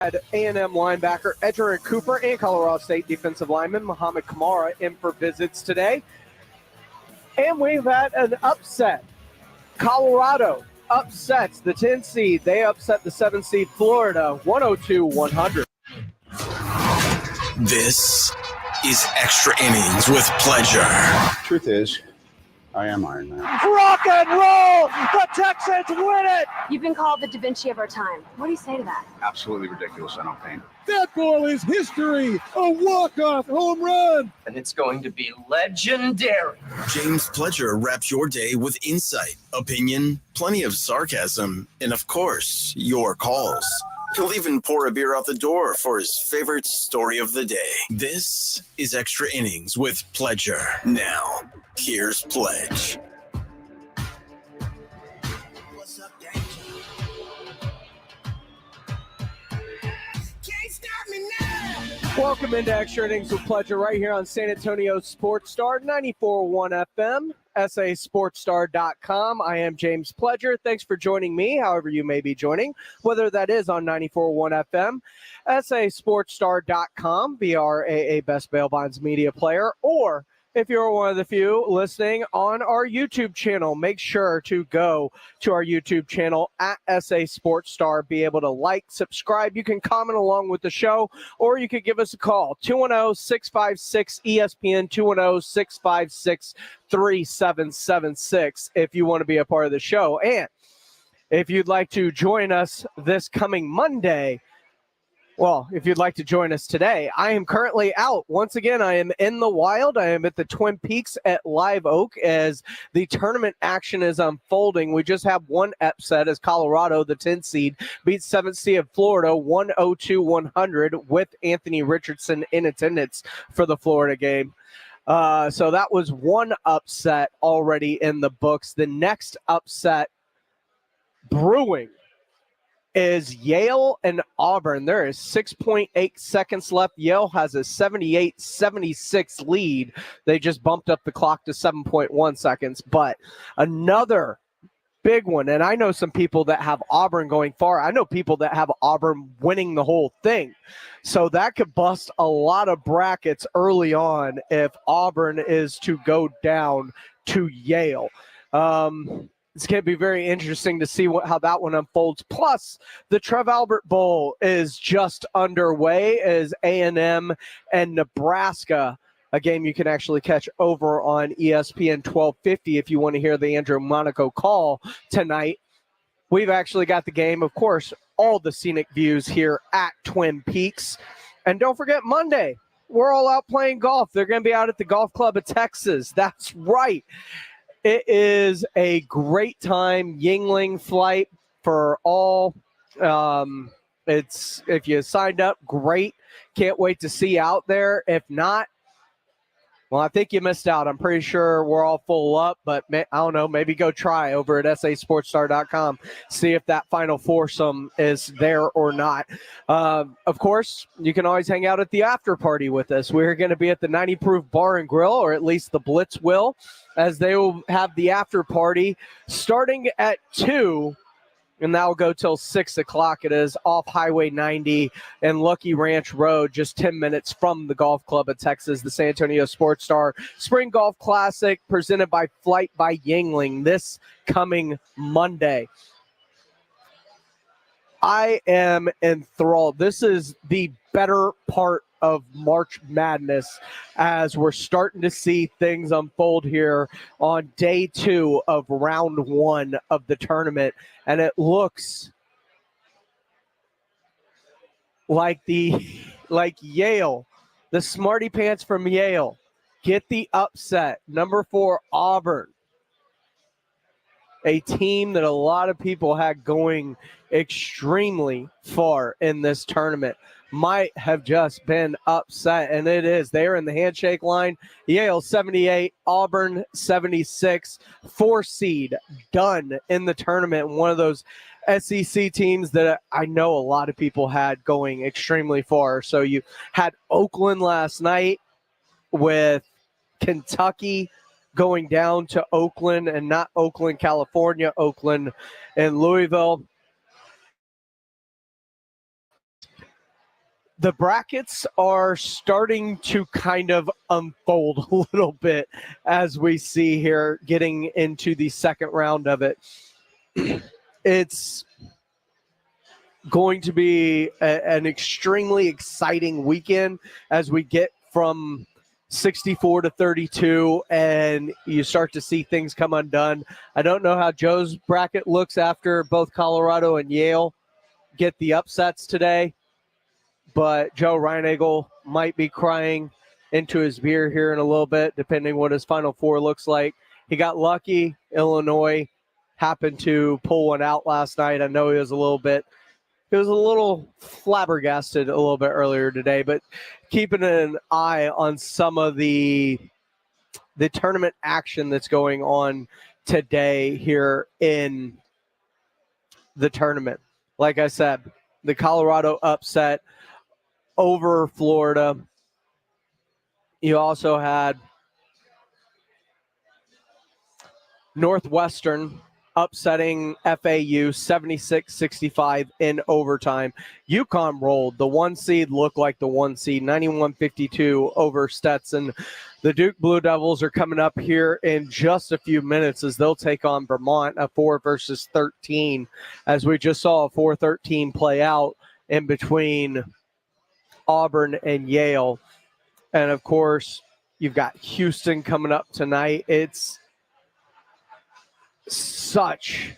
A&M linebacker Edgerrin Cooper and Colorado State defensive lineman Muhammad Kamara in for visits today. And we've had an upset. Colorado upsets the 10 seed. They upset the 7 seed Florida 102-100. This is Extra Innings with Pleasure. Truth is, I am Iron Man. Rock and roll! The Texans win it! You've been called the Da Vinci of our time. What do you say to that? Absolutely ridiculous. I don't paint. That ball is history. A walk-off home run. And it's going to be legendary. James Pledger wraps your day with insight, opinion, plenty of sarcasm, and of course, your calls. He'll even pour a beer out the door for his favorite story of the day. This is Extra Innings with Pledger. Now, here's Pledge. Welcome into Extra Innings with Pleasure right here on San Antonio Sports Star 94.1 FM, sasportstar.com. I am James Pledger. Thanks for joining me, however you may be joining, whether that is on 94.1 FM, sasportstar.com, BRAA Best Bail Bonds media player, or if you're one of the few listening on our YouTube channel, make sure to go to our YouTube channel at SA Sports Star, be able to like, subscribe. You can comment along with the show, or you could give us a call, 210-656-ESPN, 210-656-3776 if you want to be a part of the show. And if you'd like to join us this coming Monday, well, if you'd like to join us today, I am currently out. Once again, I am in the wild. I am at the Twin Peaks at Live Oak as the tournament action is unfolding. We just have one upset as Colorado, the 10 seed, beats 7th seed of Florida 102-100 with Anthony Richardson in attendance for the Florida game. So that was one upset already in the books. The next upset brewing is Yale and Auburn. There is 6.8 seconds left. Yale has a 78-76 lead. They just bumped up the clock to 7.1 seconds. But another big one, and I know some people that have Auburn going far. I know people that have Auburn winning the whole thing. So that could bust a lot of brackets early on if Auburn is to go down to Yale. It's going to be very interesting to see how that one unfolds. Plus, the Trev Albert Bowl is just underway as A&M and Nebraska, a game you can actually catch over on ESPN 1250 if you want to hear the Andrew Monaco call tonight. We've actually got the game, of course, all the scenic views here at Twin Peaks. And don't forget Monday, we're all out playing golf. They're going to be out at the Golf Club of Texas. That's right. It is a great time, Yingling flight for all. It's if you signed up, great. Can't wait to see you out there. If not, well, I think you missed out. I'm pretty sure we're all full up, but I don't know. Maybe go try over at sasportstar.com. See if that final foursome is there or not. Of course, you can always hang out at the after party with us. We're going to be at the 90 Proof Bar and Grill, or at least the Blitz will, as they will have the after party starting at 2. And that will go till 6 o'clock. It is off Highway 90 and Lucky Ranch Road, just 10 minutes from the Golf Club of Texas, the San Antonio Sports Star Spring Golf Classic, presented by Flight by Yingling this coming Monday. I am enthralled. This is the better part of March Madness as we're starting to see things unfold here on day 2 of round 1 of the tournament. And it looks like Yale, the smarty pants from Yale, get the upset. Number 4, Auburn, a team that a lot of people had going extremely far in this tournament, might have just been upset, and it is. They're in the handshake line. Yale 78, Auburn 76, 4 seed done in the tournament. One of those SEC teams that I know a lot of people had going extremely far. So you had Oakland last night with Kentucky going down to Oakland, and not Oakland, California, Oakland and Louisville. the brackets are starting to kind of unfold a little bit as we see here getting into the second round of it. It's going to be an extremely exciting weekend as we get from 64 to 32 and you start to see things come undone. I don't know how Joe's bracket looks after both Colorado and Yale get the upsets today, but Joe Reinagel might be crying into his beer here in a little bit, depending what his Final Four looks like. He got lucky. Illinois happened to pull one out last night. I know he was a little flabbergasted a little bit earlier today, but keeping an eye on some of the tournament action that's going on today here in the tournament. Like I said, the Colorado upset over Florida. You also had Northwestern upsetting FAU 76-65 in overtime. UConn rolled. The one seed looked like the one seed, 91-52 over Stetson. The Duke Blue Devils are coming up here in just a few minutes as they'll take on Vermont, a 4-13, as we just saw a 4-13 play out in between Auburn and Yale. And, of course, you've got Houston coming up tonight. It's such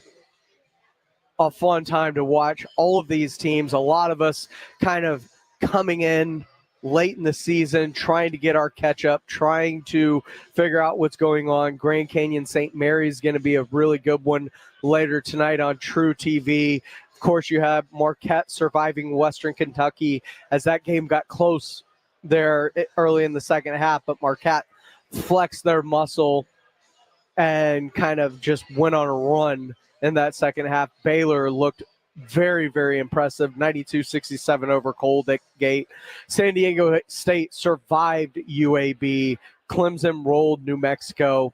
a fun time to watch all of these teams. A lot of us kind of coming in late in the season, trying to get our catch up, trying to figure out what's going on. Grand Canyon St. Mary's going to be a really good one later tonight on True TV. Of course, you have Marquette surviving Western Kentucky as that game got close there early in the second half, but Marquette flexed their muscle and kind of just went on a run in that second half. Baylor looked very, very impressive, 92-67 over Colgate. San Diego State survived UAB. Clemson rolled New Mexico.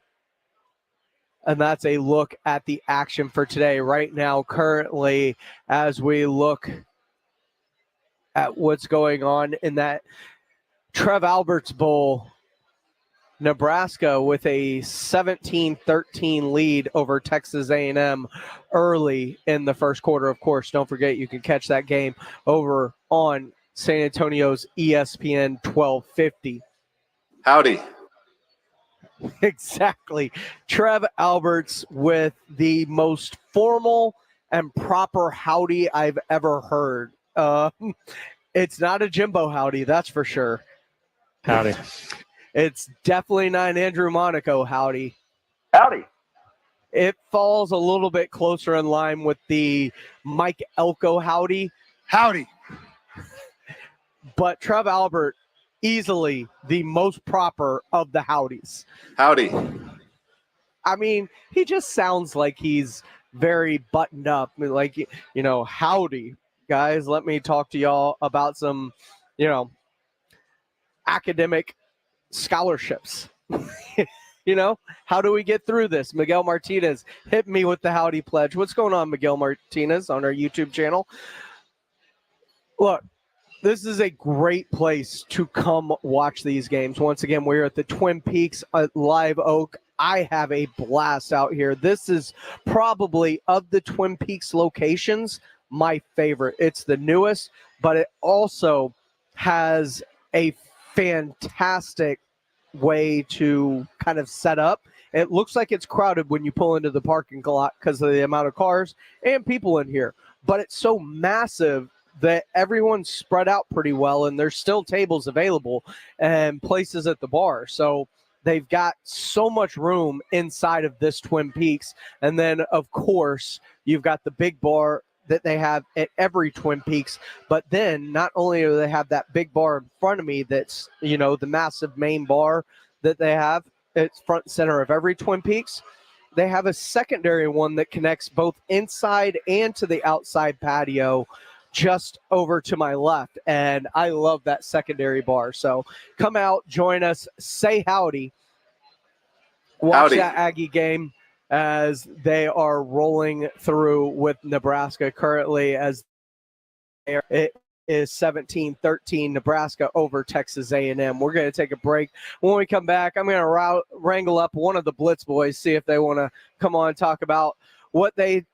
And that's a look at the action for today. Right now, currently, as we look at what's going on in that Trev Alberts Bowl, Nebraska with a 17-13 lead over Texas A&M early in the first quarter. Of course, don't forget you can catch that game over on San Antonio's ESPN 1250. Howdy. Exactly. Trev Alberts with the most formal and proper howdy I've ever heard. It's not a Jimbo howdy, that's for sure. Howdy. It's definitely not an Andrew Monaco howdy. Howdy. It falls a little bit closer in line with the Mike Elko howdy. Howdy. But Trev Albert, easily the most proper of the howdies. Howdy. I mean, he just sounds like he's very buttoned up. I mean, like, you know, howdy, guys. Let me talk to y'all about some, you know, academic scholarships. You know, how do we get through this? Miguel Martinez hit me with the howdy pledge. What's going on, Miguel Martinez, on our YouTube channel? Look, this is a great place to come watch these games. Once again, we're at the Twin Peaks at Live Oak. I have a blast out here. This is probably, of the Twin Peaks locations, my favorite. It's the newest, but it also has a fantastic way to kind of set up. It looks like it's crowded when you pull into the parking lot because of the amount of cars and people in here, but it's so massive that everyone's spread out pretty well, and there's still tables available and places at the bar. So they've got so much room inside of this Twin Peaks. And then, of course, you've got the big bar that they have at every Twin Peaks. But then not only do they have that big bar in front of me that's, you know, the massive main bar that they have, it's front and center of every Twin Peaks, they have a secondary one that connects both inside and to the outside patio just over to my left. And I love that secondary bar. So come out, join us, say howdy, watch Howdy. that Aggie game as they are rolling through with Nebraska currently, as it is 17-13 Nebraska over Texas A&M. We're going to take a break. When we come back, I'm going to wrangle up one of the Blitz boys, see if they want to come on and talk about what they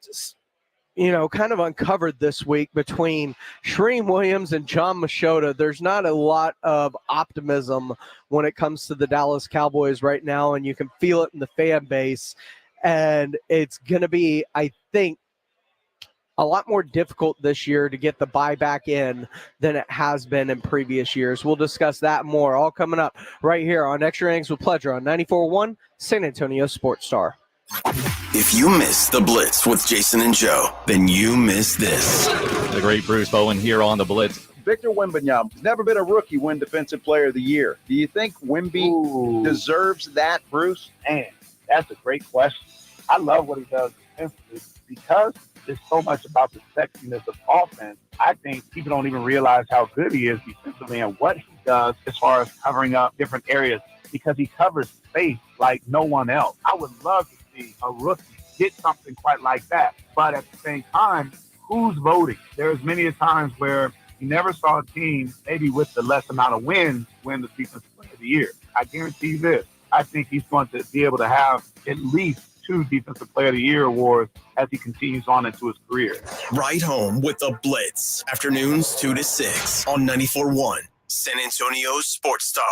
kind of uncovered this week between Shereen Williams and John Machota. There's not a lot of optimism when it comes to the Dallas Cowboys right now, and you can feel it in the fan base. And it's going to be, I think, a lot more difficult this year to get the buyback in than it has been in previous years. We'll discuss that more, all coming up right here on Extra Innings with Pleasure on 94.1 San Antonio Sports Star. If you miss the Blitz with Jason and Joe, then you miss this. The great Bruce Bowen here on the Blitz. Victor Wembanyama has never been a rookie win Defensive Player of the Year. Do you think Wemby deserves that, Bruce? Man, that's a great question. I love what he does defensively because it's so much about the sexiness of offense. I think people don't even realize how good he is defensively and what he does as far as covering up different areas because he covers space like no one else. I would love to see a rookie get something quite like that. But at the same time, who's voting? There's many times where you never saw a team, maybe with the less amount of wins, win the Defensive Player of the Year. I guarantee you this. I think he's going to be able to have at least 2 Defensive Player of the Year awards as he continues on into his career. Right home with the Blitz. Afternoons 2 to 6 on 94.1 San Antonio Sports Star.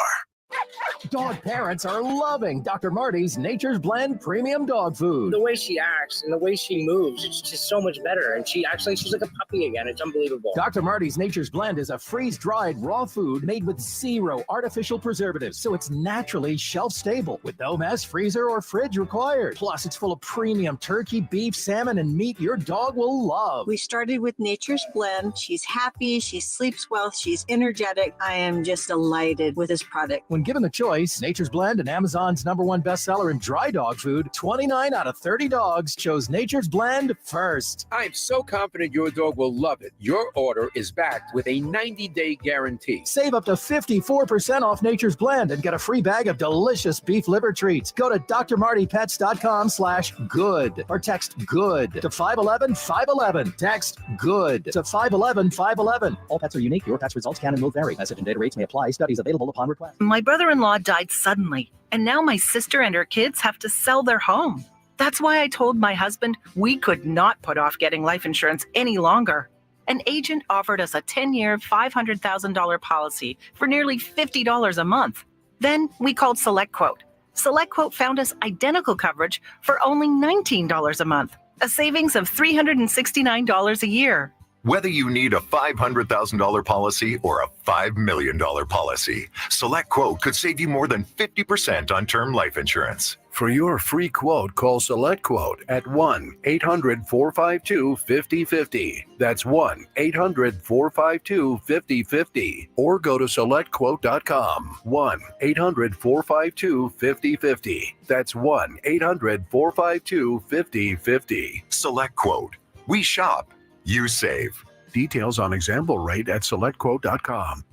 Dog parents are loving Dr. Marty's Nature's Blend Premium Dog Food. The way she acts and the way she moves, it's just so much better. And she's like a puppy again. It's unbelievable. Dr. Marty's Nature's Blend is a freeze-dried raw food made with 0 artificial preservatives, so it's naturally shelf-stable with no mess, freezer, or fridge required. Plus, it's full of premium turkey, beef, salmon, and meat your dog will love. We started with Nature's Blend. She's happy, she sleeps well, she's energetic. I am just delighted with this product. When given the choice, Nature's Blend and Amazon's #1 bestseller in dry dog food, 29 out of 30 dogs chose Nature's Blend first. I'm so confident your dog will love it. Your order is backed with a 90-day guarantee. Save up to 54% off Nature's Blend and get a free bag of delicious beef liver treats. Go to drmartypets.com/good or text GOOD to 511-511. Text GOOD to 511-511. All pets are unique. Your pet's results can and will vary. Message and data rates may apply. Studies available upon request. My brother-in-law died suddenly, and now my sister and her kids have to sell their home. That's why I told my husband we could not put off getting life insurance any longer. An agent offered us a 10-year, $500,000 policy for nearly $50 a month. Then we called SelectQuote. SelectQuote found us identical coverage for only $19 a month, a savings of $369 a year. Whether you need a $500,000 policy or a $5 million policy, SelectQuote could save you more than 50% on term life insurance. For your free quote, call SelectQuote at 1-800-452-5050. That's 1-800-452-5050. Or go to SelectQuote.com. 1-800-452-5050. That's 1-800-452-5050. SelectQuote. We shop. You save. Details on example rate at SelectQuote.com.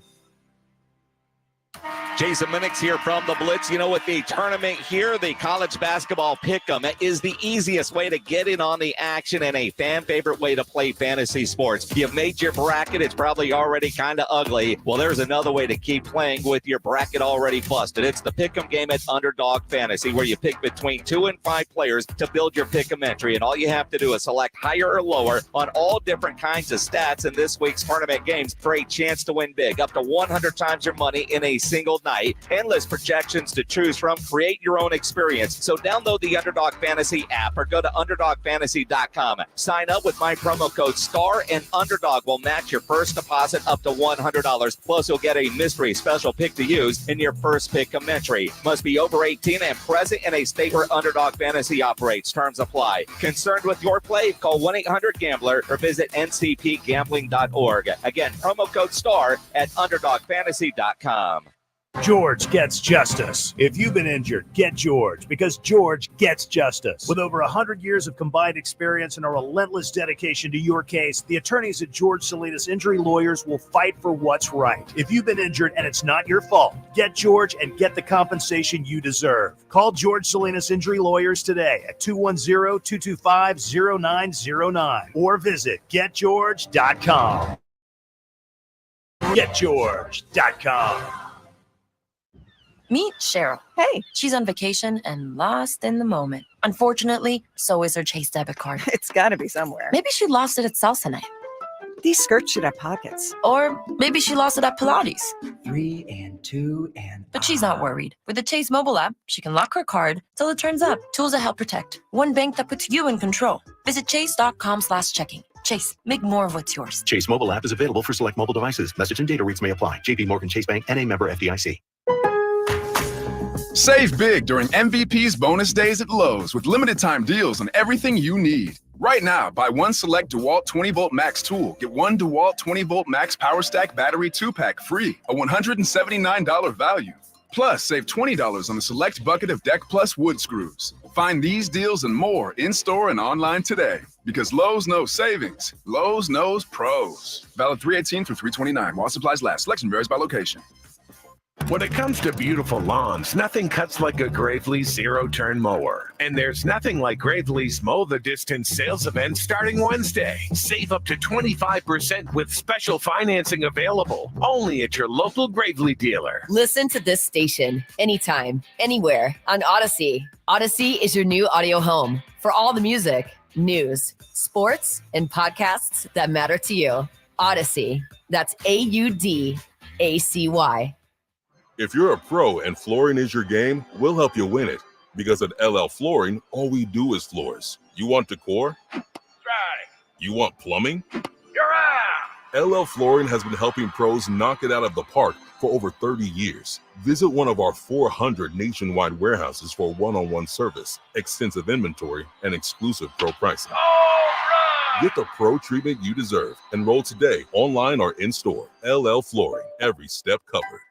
Jason Minix here from the Blitz. You know, with the tournament here, the college basketball pick'em is the easiest way to get in on the action and a fan favorite way to play fantasy sports. You've made your bracket. It's probably already kind of ugly. Well, there's another way to keep playing with your bracket already busted. It's the pick'em game at Underdog Fantasy, where you pick between 2 and 5 players to build your pick'em entry. And all you have to do is select higher or lower on all different kinds of stats in this week's tournament games for a chance to win big. Up to 100 times your money in a single night. Endless projections to choose from. Create your own experience. So download the Underdog Fantasy app or go to UnderdogFantasy.com. Sign up with my promo code STAR and Underdog will match your first deposit up to $100. Plus, you'll get a mystery special pick to use in your first pick'em entry. Must be over 18 and present in a state where Underdog Fantasy operates. Terms apply. Concerned with your play? Call 1-800-GAMBLER or visit ncpgambling.org. Again, promo code STAR at UnderdogFantasy.com. George gets justice. If you've been injured, get George, because George gets justice. With over 100 years of combined experience and a relentless dedication to your case, the attorneys at George Salinas Injury Lawyers will fight for what's right. If you've been injured and it's not your fault, get George and get the compensation you deserve. Call George Salinas Injury Lawyers today at 210-225-0909 or visit getgeorge.com. GetGeorge.com. Meet Cheryl. Hey. She's on vacation and lost in the moment. Unfortunately, so is her Chase debit card. It's got to be somewhere. Maybe she lost it at salsa night. These skirts should have pockets. Or maybe she lost it at Pilates. 3 and 2 and... But she's not worried. With the Chase mobile app, she can lock her card till it turns up. Tools that help protect. One bank that puts you in control. Visit chase.com/checking. Chase, make more of what's yours. Chase mobile app is available for select mobile devices. Message and data rates may apply. JP Morgan Chase Bank, N.A. member FDIC. Save big during MVP's bonus days at Lowe's with limited time deals on everything you need. Right now, buy one select DeWalt 20-volt max tool. Get one DeWalt 20-volt max power stack battery 2-pack free, a $179 value. Plus, save $20 on the select bucket of Deck Plus wood screws. Find these deals and more in-store and online today. Because Lowe's knows savings. Lowe's knows pros. Valid 3/18 through 3/29 while supplies last. Selection varies by location. When it comes to beautiful lawns, nothing cuts like a Gravely zero-turn mower. And there's nothing like Gravely's Mow the Distance sales event starting Wednesday. Save up to 25% with special financing available only at your local Gravely dealer. Listen to this station anytime, anywhere on Odyssey. Odyssey is your new audio home for all the music, news, sports, and podcasts that matter to you. Odyssey. That's AUDACY. If you're a pro and flooring is your game, we'll help you win it. Because at LL Flooring, all we do is floors. You want decor? Try. You want plumbing? You're out. LL Flooring has been helping pros knock it out of the park for over 30 years. Visit one of our 400 nationwide warehouses for one-on-one service, extensive inventory, and exclusive pro pricing. Get the pro treatment you deserve. Enroll today, online or in-store. LL Flooring, every step covered.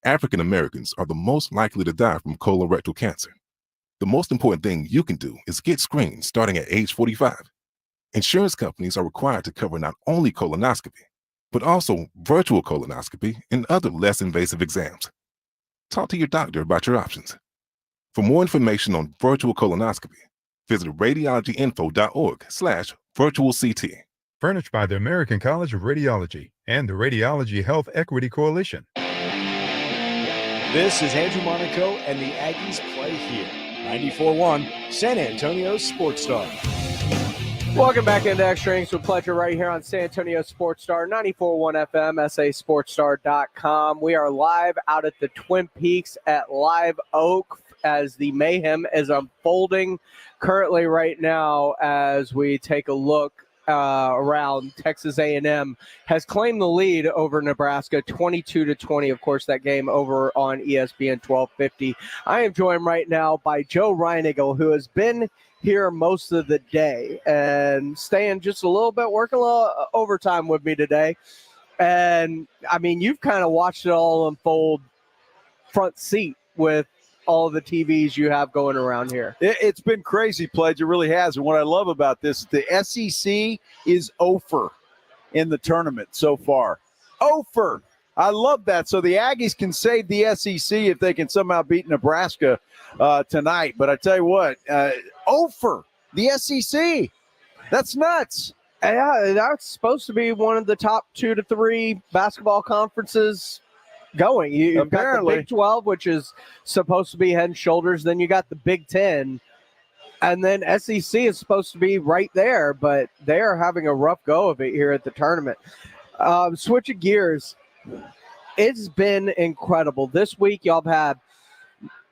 African Americans are the most likely to die from colorectal cancer. The most important thing you can do is get screened starting at age 45. Insurance companies are required to cover not only colonoscopy, but also virtual colonoscopy and other less invasive exams. Talk to your doctor about your options. For more information on virtual colonoscopy, visit radiologyinfo.org/virtual CT. Furnished by the American College of Radiology and the Radiology Health Equity Coalition. This is Andrew Monaco, and the Aggies play here. 94.1 San Antonio Sports Star. Welcome back into Extra Innings with Pleasure right here on San Antonio Sports Star, 94.1 FM, sasportstar.com. We are live out at the Twin Peaks at Live Oak as the mayhem is unfolding currently right now as we take a look around. Texas A&M has claimed the lead over Nebraska 22-20. Of course, that game over on ESPN 1250. I am joined right now by Joe Reinigle, who has been here most of the day and staying just a little bit, working a little overtime with me today. And, I mean, you've kind of watched it all unfold front seat with all the TVs you have going around here. It's been crazy, Pledge. It really has. And what I love about this, the SEC is 0-for in the tournament so far. 0-for. I love that. So the Aggies can save the SEC if they can somehow beat Nebraska tonight. But I tell you what, 0-for the SEC. That's nuts. Yeah, that's supposed to be one of the top 2 to 3 basketball conferences going. You've got the Big 12, which is supposed to be head and shoulders. Then you got the Big 10. And then SEC is supposed to be right there, but they are having a rough go of it here at the tournament. Switching gears, it's been incredible. This week, y'all have had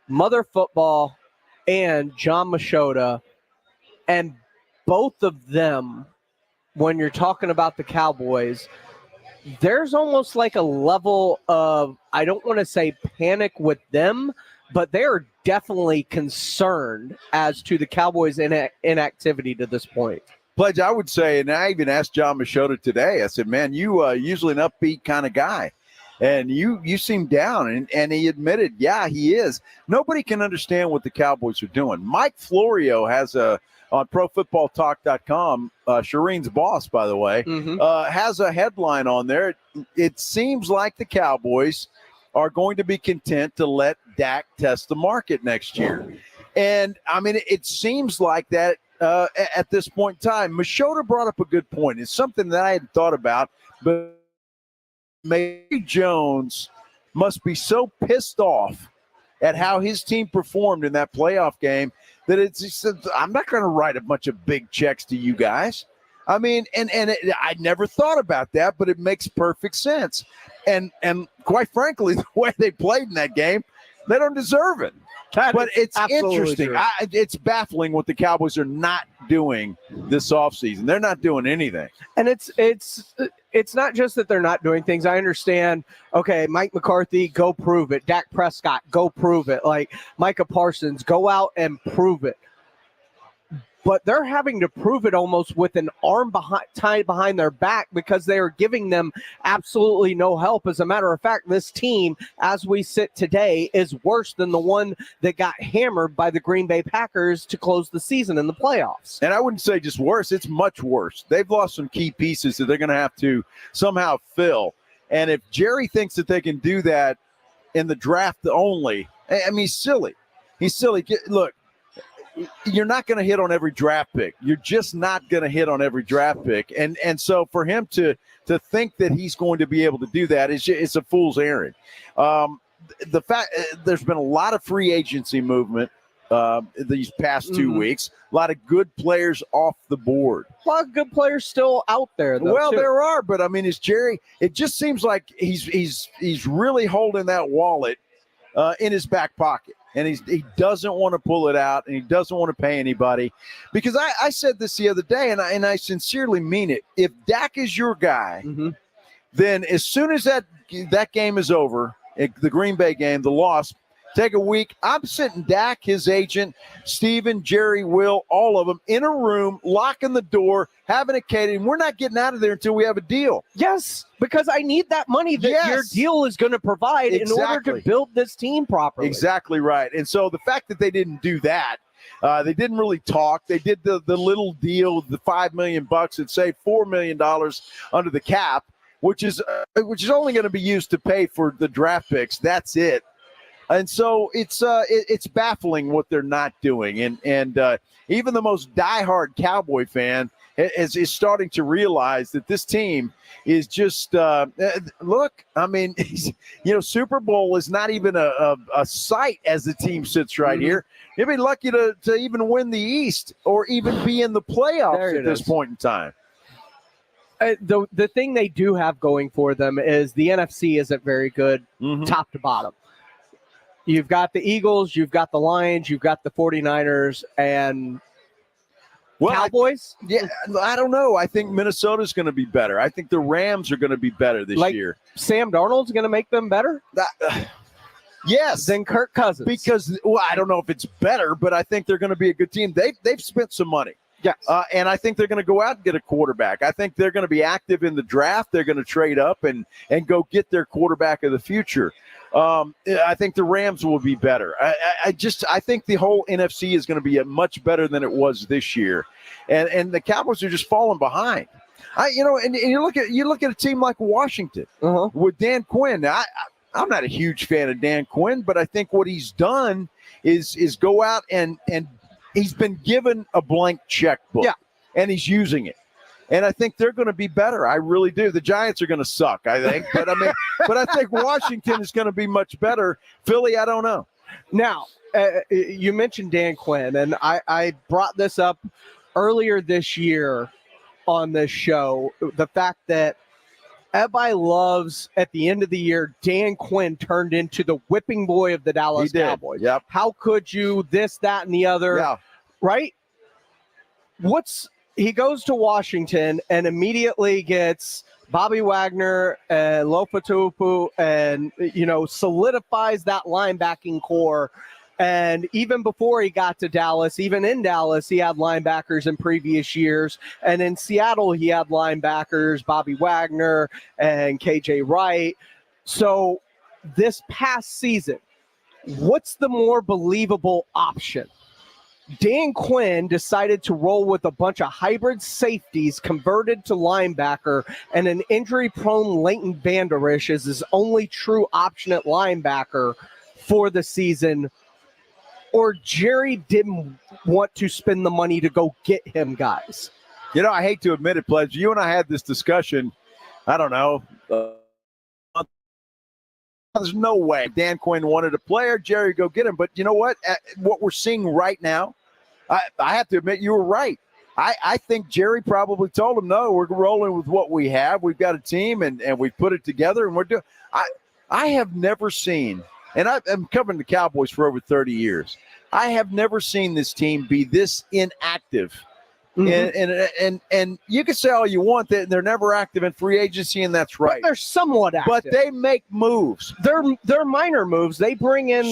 Mother Football and John Machota, and both of them, when you're talking about the Cowboys, there's almost like a level of, I don't want to say panic with them, but they're definitely concerned as to the Cowboys' inactivity to this point. Pledge, I would say, and I even asked John Machota today, I said, man, you usually an upbeat kind of guy, and you seem down, and he admitted, yeah, he is. Nobody can understand what the Cowboys are doing. Mike Florio has on ProFootballTalk.com, Shireen's boss, by the way, has a headline on there. It seems like the Cowboys are going to be content to let Dak test the market next year. And, I mean, it seems like that at this point in time. Machota brought up a good point. It's something that I hadn't thought about, but Jerry Jones must be so pissed off at how his team performed in that playoff game that I'm not going to write a bunch of big checks to you guys. I mean, I never thought about that, but it makes perfect sense. And quite frankly, the way they played in that game, they don't deserve it. But it's interesting. It's baffling what the Cowboys are not doing this offseason. They're not doing anything. And it's not just that they're not doing things. I understand, okay, Mike McCarthy, go prove it. Dak Prescott, go prove it. Like Micah Parsons, go out and prove it. But they're having to prove it almost with an arm tied behind their back because they are giving them absolutely no help. As a matter of fact, this team, as we sit today, is worse than the one that got hammered by the Green Bay Packers to close the season in the playoffs. And I wouldn't say just worse. It's much worse. They've lost some key pieces that they're going to have to somehow fill. And if Jerry thinks that they can do that in the draft only, I mean, he's silly. He's silly. Look. You're not going to hit on every draft pick. You're just not going to hit on every draft pick. And so for him to think that he's going to be able to do that it's a fool's errand. The fact there's been a lot of free agency movement these past 2 weeks. A lot of good players off the board. A lot of good players still out there, though. Well, there are, but I mean, is Jerry? It just seems like he's really holding that wallet in his back pocket. And he doesn't want to pull it out, and he doesn't want to pay anybody. Because I said this the other day, and I sincerely mean it. If Dak is your guy, then as soon as that game is over, the Green Bay game, the loss, take a week. I'm sitting Dak, his agent, Steven, Jerry, Will, all of them in a room, locking the door, having a catering. We're not getting out of there until we have a deal. Yes, because I need that money that your deal is going to provide in order to build this team properly. Exactly right. And so the fact that they didn't do that, they didn't really talk. They did the little deal, the $5 million and saved $4 million under the cap, which is only going to be used to pay for the draft picks. That's it. And so it's baffling what they're not doing. And even the most diehard Cowboy fan is starting to realize that this team is just look, I mean, Super Bowl is not even a sight as the team sits right here. You'd be lucky to even win the East or even be in the playoffs at this point in time. The thing they do have going for them is the NFC isn't very good top to bottom. You've got the Eagles, you've got the Lions, you've got the 49ers, and Cowboys? I don't know. I think Minnesota's going to be better. I think the Rams are going to be better this year. Sam Darnold's going to make them better? Yes. Than Kirk Cousins. Because, I don't know if it's better, but I think they're going to be a good team. They've spent some money. Yes. And I think they're going to go out and get a quarterback. I think they're going to be active in the draft. They're going to trade up and go get their quarterback of the future. I think the Rams will be better. I think the whole NFC is going to be much better than it was this year, and the Cowboys are just falling behind. And you look at a team like Washington with Dan Quinn. I'm not a huge fan of Dan Quinn, but I think what he's done is go out and he's been given a blank checkbook, and he's using it. And I think they're going to be better. I really do. The Giants are going to suck, I think. But I think Washington is going to be much better. Philly, I don't know. Now, you mentioned Dan Quinn, and I brought this up earlier this year on this show. The fact that everybody loves, at the end of the year, Dan Quinn turned into the whipping boy of the Dallas Cowboys. Yep. How could you this, that, and the other? Yeah. Right? He goes to Washington and immediately gets Bobby Wagner and Lofatupu and, solidifies that linebacking core. And even before he got to Dallas, even in Dallas, he had linebackers in previous years. And in Seattle, he had linebackers, Bobby Wagner and KJ Wright. So this past season, what's the more believable option? Dan Quinn decided to roll with a bunch of hybrid safeties converted to linebacker and an injury-prone Leighton Vander Esch as his only true option at linebacker for the season, or Jerry didn't want to spend the money to go get him guys? I hate to admit it, Pledge. You and I had this discussion, I don't know, There's no way. Dan Quinn wanted a player. Jerry, go get him. But you know what? What we're seeing right now, I have to admit you were right. I think Jerry probably told him, no, we're rolling with what we have. We've got a team, and we've put it together, and we're doing – I have never seen – and I'm covering the Cowboys for over 30 years. I have never seen this team be this inactive. Mm-hmm. And you can say all you want that they're never active in free agency, and that's right. But they're somewhat active. But they make moves. They're minor moves. They bring in,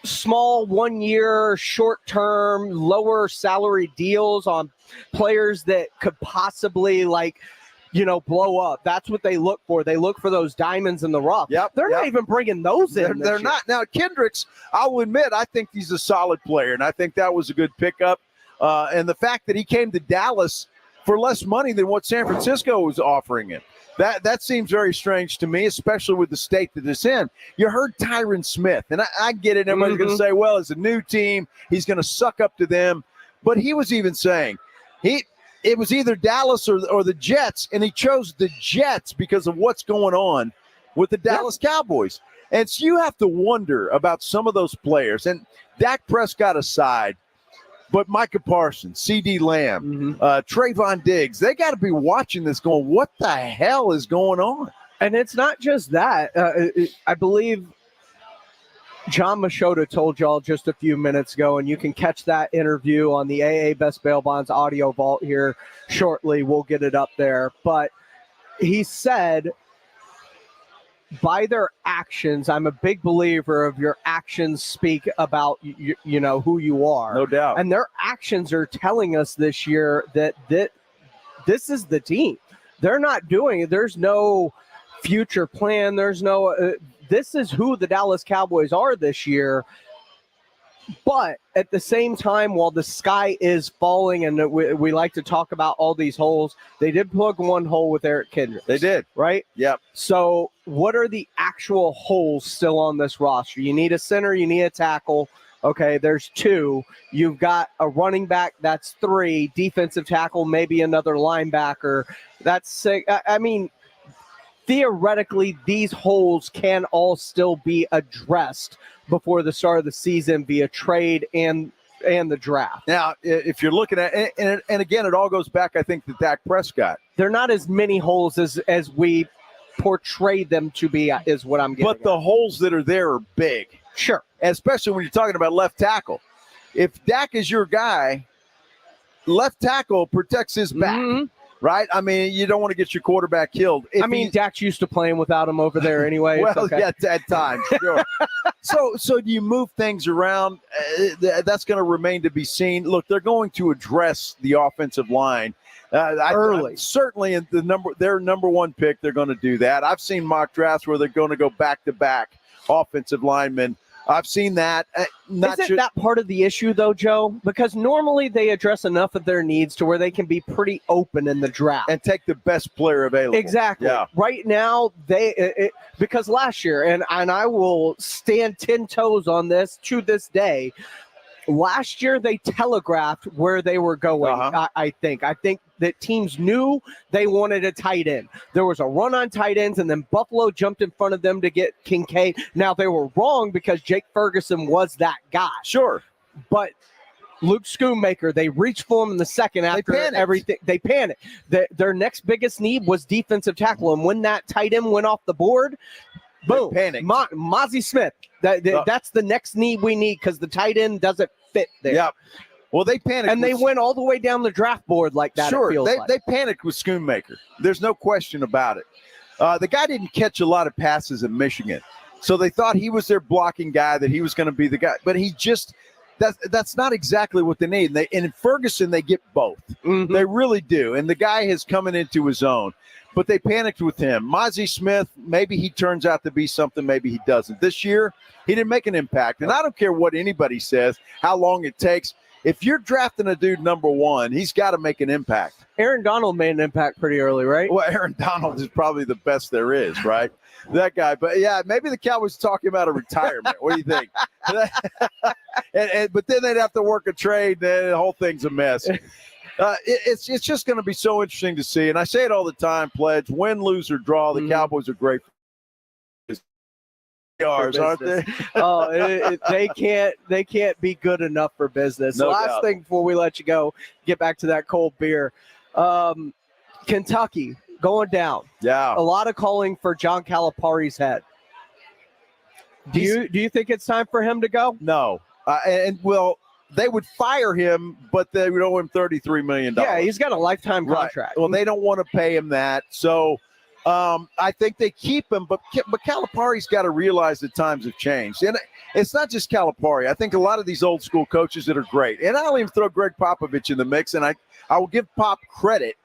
small 1 year, short term, lower salary deals on players that could possibly blow up. That's what they look for. They look for those diamonds in the rough. They're not even bringing those in. They're not. Now, Kendricks, I will admit, I think he's a solid player, and I think that was a good pickup. And the fact that he came to Dallas for less money than what San Francisco was offering him, that seems very strange to me, especially with the state that it's in. You heard Tyron Smith, and I get it. Everybody's going to say, well, it's a new team. He's going to suck up to them. But he was even saying it was either Dallas or the Jets, and he chose the Jets because of what's going on with the Dallas Cowboys. And so you have to wonder about some of those players. And Dak Prescott aside, but Micah Parsons, C.D. Lamb, Trayvon Diggs, they got to be watching this going, what the hell is going on? And it's not just that. I believe John Machota told y'all just a few minutes ago, and you can catch that interview on the AA Best Bail Bonds audio vault here shortly. We'll get it up there. But he said, by their actions, I'm a big believer of your actions speak about who you are. No doubt. And their actions are telling us this year that this is the team. They're not doing it. There's no future plan. There's no this is who the Dallas Cowboys are this year. But at the same time, while the sky is falling and we like to talk about all these holes, they did plug one hole with Eric Kendricks. They did. Right? Yep. So what are the actual holes still on this roster? You need a center. You need a tackle. Okay, there's two. You've got a running back. That's three. Defensive tackle, maybe another linebacker. That's six. I mean, theoretically, these holes can all still be addressed before the start of the season via trade and the draft. Now, if you're looking at and again, it all goes back, I think, to Dak Prescott. They're not as many holes as we portray them to be, is what I'm getting But the holes that are there are big. Sure. Especially when you're talking about left tackle. If Dak is your guy, left tackle protects his back. Right? I mean, you don't want to get your quarterback killed. Dak's used to playing without him over there anyway. Well, okay. Yeah, at times, sure. So do you move things around? That's going to remain to be seen. Look, they're going to address the offensive line early. Certainly, in their number one pick, they're going to do that. I've seen mock drafts where they're going to go back-to-back offensive linemen. I've seen that. Isn't that part of the issue, though, Joe? Because normally they address enough of their needs to where they can be pretty open in the draft. And take the best player available. Exactly. Yeah. Right now, because last year, and I will stand 10 toes on this to this day, last year they telegraphed where they were going, I think. I think that teams knew they wanted a tight end. There was a run on tight ends, and then Buffalo jumped in front of them to get Kincaid. Now, they were wrong because Jake Ferguson was that guy. Sure. But Luke Schoonmaker, they reached for him in the second after everything. They panicked. Their next biggest need was defensive tackle, and when that tight end went off the board, boom, Mozzie Smith. That's the next need we need because the tight end doesn't fit there. Yep. Well, they panicked. And they went all the way down the draft board like that. Sure. It feels they panicked with Schoonmaker. There's no question about it. The guy didn't catch a lot of passes in Michigan. So they thought he was their blocking guy, that he was going to be the guy. But he just that's not exactly what they need. And in Ferguson, they get both. Mm-hmm. They really do. And the guy is coming into his own. But they panicked with him. Mozzie Smith, maybe he turns out to be something, maybe he doesn't. This year, he didn't make an impact. And I don't care what anybody says, how long it takes. If you're drafting a dude number one, he's got to make an impact. Aaron Donald made an impact pretty early, right? Well, Aaron Donald is probably the best there is, right? That guy. But, yeah, maybe the Cowboys talking about a retirement. What do you think? But then they'd have to work a trade, and the whole thing's a mess. It's just going to be so interesting to see. And I say it all the time, Pledge, win, lose, or draw, the Cowboys are great Aren't they? They can't be good enough for business. No Last doubt. thing before we let you go, get back to that cold beer. Kentucky going down. Yeah. A lot of calling for John Calipari's head. Do you think it's time for him to go? No. Well, they would fire him, but they would owe him $33 million. Yeah, he's got a lifetime contract. Right. Well, they don't want to pay him that. So I think they keep him, but Calipari's got to realize that times have changed. And it's not just Calipari. I think a lot of these old school coaches that are great. And I'll even throw Greg Popovich in the mix, and I will give Pop credit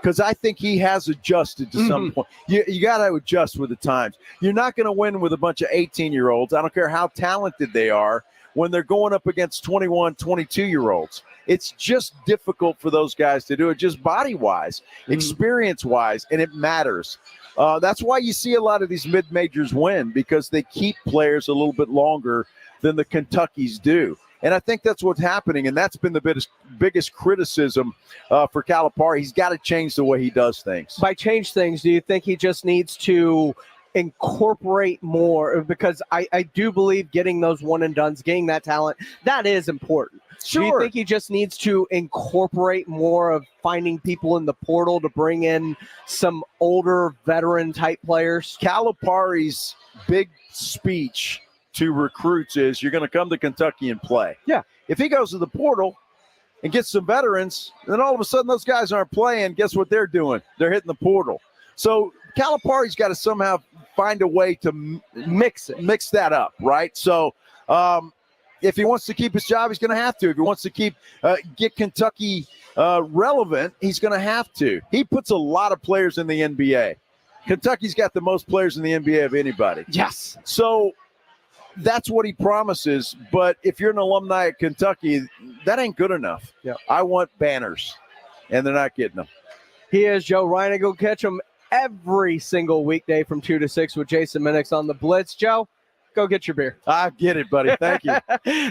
because I think he has adjusted to some point. You got to adjust with the times. You're not going to win with a bunch of 18-year-olds. I don't care how talented they are when they're going up against 21, 22-year-olds. It's just difficult for those guys to do it, just body-wise, experience-wise, and it matters. That's why you see a lot of these mid-majors win, because they keep players a little bit longer than the Kentuckys do. And I think that's what's happening, and that's been the biggest criticism for Calipari. He's got to change the way he does things. By change things, do you think he just needs to incorporate more? Because I do believe getting those one-and-dones, getting that talent, that is important. Sure. Do you think he just needs to incorporate more of finding people in the portal to bring in some older veteran-type players? Calipari's big speech to recruits is you're going to come to Kentucky and play. Yeah. If he goes to the portal and gets some veterans, then all of a sudden those guys aren't playing. Guess what they're doing? They're hitting the portal. So Calipari's got to somehow find a way to mix that up, right? So if he wants to keep his job, he's going to have to. If he wants to get Kentucky relevant, he's going to have to. He puts a lot of players in the NBA. Kentucky's got the most players in the NBA of anybody. Yes. So that's what he promises. But if you're an alumni at Kentucky, that ain't good enough. Yeah. I want banners, and they're not getting them. He is Joe Ryan. Go catch him every single weekday from 2 to 6 with Jason Minix on the Blitz. Joe, go get your beer. I get it, buddy. Thank you.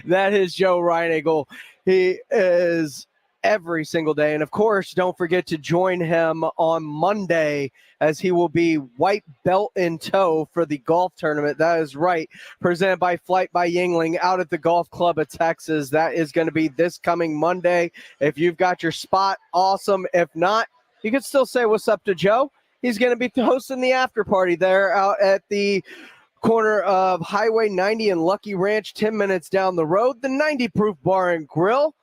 That is Joe Reinagle. He is every single day. And, of course, don't forget to join him on Monday as he will be white belt in tow for the golf tournament. That is right. Presented by Flight by Yingling out at the Golf Club of Texas. That is going to be this coming Monday. If you've got your spot, awesome. If not, you can still say what's up to Joe. He's going to be hosting the after party there out at the corner of Highway 90 and Lucky Ranch, 10 minutes down the road. The 90 Proof Bar and Grill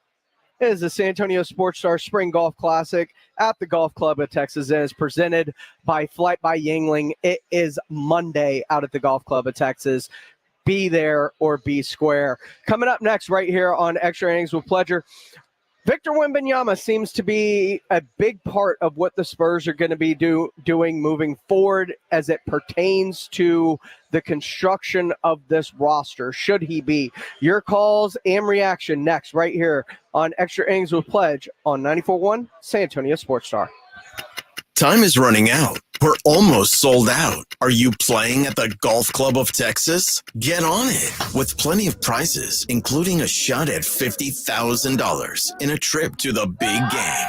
is the San Antonio Sports Star Spring Golf Classic at the Golf Club of Texas, and is presented by Flight by Yingling. It is Monday out at the Golf Club of Texas. Be there or be square. Coming up next right here on Extra Innings with Pleasure, Victor Wembanyama seems to be a big part of what the Spurs are going to be doing moving forward as it pertains to the construction of this roster. Should he be? Your calls and reaction next right here on Extra Innings with Pledge on 94.1 San Antonio Sports Star. Time is running out. We're almost sold out. Are you playing at the Golf Club of Texas? Get on it with plenty of prizes, including a shot at $50,000 in a trip to the big game.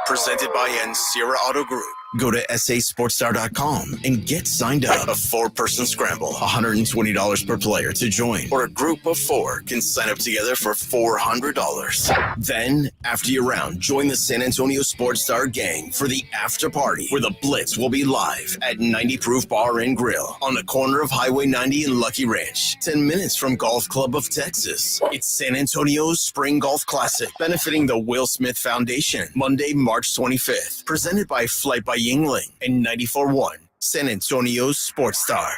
Presented by Ancira Auto Group. Go to sasportstar.com and get signed up. A 4-person scramble, $120 per player to join, or a group of 4 can sign up together for $400. Then, after your round, join the San Antonio Sports Star gang for the after party, where the Blitz will be live at 90 Proof Bar and Grill on the corner of Highway 90 and Lucky Ranch, 10 minutes from Golf Club of Texas. It's San Antonio's Spring Golf Classic, benefiting the Will Smith Foundation, Monday, March 25th. Presented by Flight by Yingling and 94.1 San Antonio's Sports Star.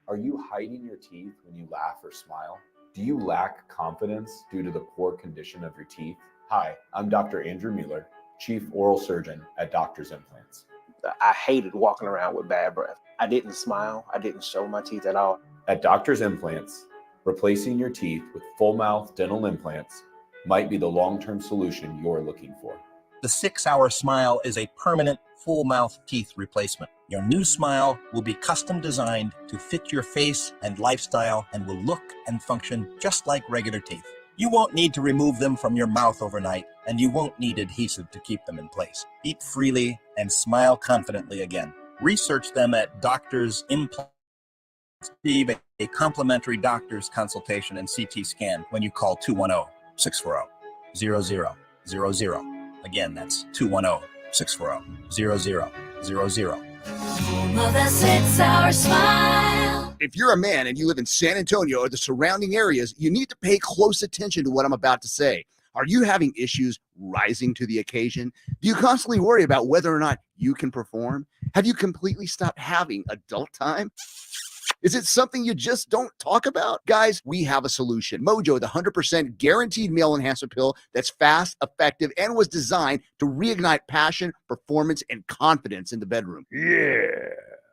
Are you hiding your teeth when you laugh or smile? Do you lack confidence due to the poor condition of your teeth? Hi, I'm Dr. Andrew Mueller, Chief Oral Surgeon at Doctor's Implants. I hated walking around with bad breath. I didn't smile. I didn't show my teeth at all. At Doctor's Implants, replacing your teeth with full mouth dental implants might be the long-term solution you're looking for. The 6-Hour Smile is a permanent full-mouth teeth replacement. Your new smile will be custom designed to fit your face and lifestyle and will look and function just like regular teeth. You won't need to remove them from your mouth overnight, and you won't need adhesive to keep them in place. Eat freely and smile confidently again. Research them at Doctor's Implants. receive a complimentary doctor's consultation and CT scan when you call 210-640-0000. Again, that's 210-640-0000. Mother 6 Hour Smile. If you're a man and you live in San Antonio or the surrounding areas, you need to pay close attention to what I'm about to say. Are you having issues rising to the occasion? Do you constantly worry about whether or not you can perform? Have you completely stopped having adult time? Is it something you just don't talk about? Guys, we have a solution. Mojo, the 100% guaranteed male enhancement pill that's fast, effective, and was designed to reignite passion, performance, and confidence in the bedroom. Yeah.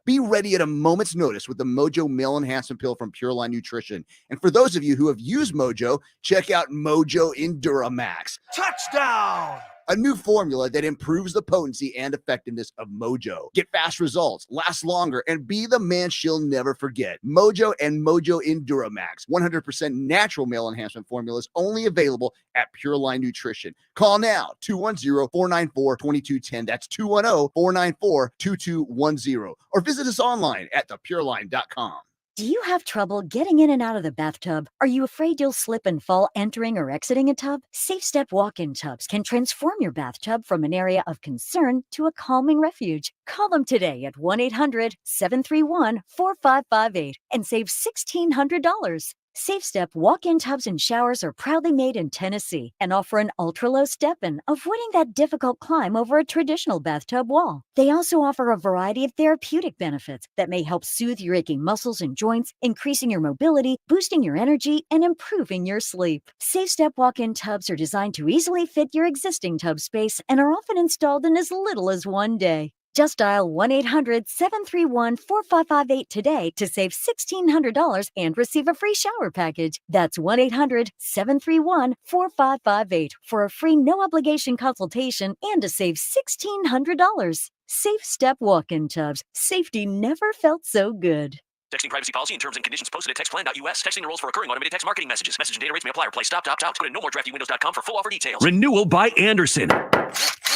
Be ready at a moment's notice with the Mojo Male Enhancement Pill from Pure Line Nutrition. And for those of you who have used Mojo, check out Mojo Enduramax. Touchdown! A new formula that improves the potency and effectiveness of Mojo. Get fast results, last longer, and be the man she'll never forget. Mojo and Mojo Enduramax, 100% natural male enhancement formulas only available at Pure Line Nutrition. Call now, 210-494-2210. That's 210-494-2210. Or visit us online at thepureline.com. Do you have trouble getting in and out of the bathtub? Are you afraid you'll slip and fall entering or exiting a tub? Safe Step walk-in tubs can transform your bathtub from an area of concern to a calming refuge. Call them today at 1-800-731-4558 and save $1,600. Safe Step walk-in tubs and showers are proudly made in Tennessee and offer an ultra-low step-in, avoiding that difficult climb over a traditional bathtub wall. They also offer a variety of therapeutic benefits that may help soothe your aching muscles and joints, increasing your mobility, boosting your energy, and improving your sleep. Safe Step walk-in tubs are designed to easily fit your existing tub space and are often installed in as little as one day. Just dial 1-800-731-4558 today to save $1,600 and receive a free shower package. That's 1-800-731-4558 for a free no-obligation consultation and to save $1,600. Safe Step walk-in tubs. Safety never felt so good. Texting privacy policy and terms and conditions posted at textplan.us. Texting enrolls for recurring automated text marketing messages. Message and data rates may apply. Reply stop, opt out. Go to nomoredraftywindows.com for full offer details. Renewal by Andersen.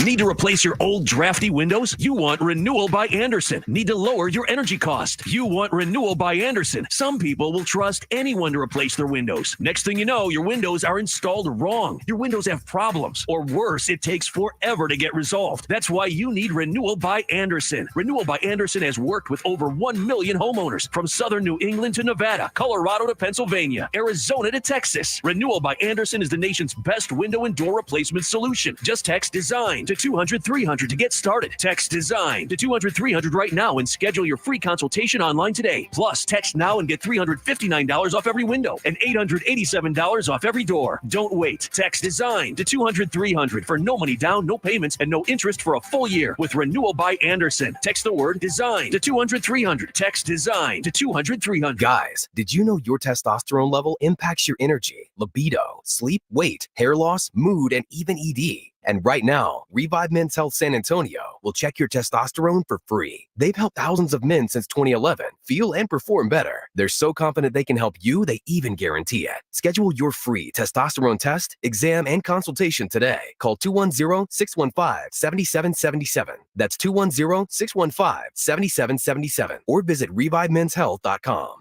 Need to replace your old drafty windows? You want Renewal by Andersen. Need to lower your energy cost? You want Renewal by Andersen. Some people will trust anyone to replace their windows. Next thing you know, your windows are installed wrong. Your windows have problems. Or worse, it takes forever to get resolved. That's why you need Renewal by Andersen. Renewal by Andersen has worked with over 1 million homeowners from southern New England to Nevada, Colorado to Pennsylvania, Arizona to Texas. Renewal by Andersen is the nation's best window and door replacement solution. Just text DESIGN to 200-300 to get started. Text DESIGN to 200-300 right now and schedule your free consultation online today. Plus, text now and get $359 off every window and $887 off every door. Don't wait. Text DESIGN to 200-300 for no money down, no payments, and no interest for a full year with Renewal by Andersen. Text the word DESIGN to 200-300. Text DESIGN to 200-300. Guys, did you know your testosterone level impacts your energy, libido, sleep, weight, hair loss, mood, and even ED? And right now, Revive Men's Health San Antonio will check your testosterone for free. They've helped thousands of men since 2011 feel and perform better. They're so confident they can help you, they even guarantee it. Schedule your free testosterone test, exam, and consultation today. Call 210-615-7777. That's 210-615-7777. Or visit ReviveMen'sHealth.com.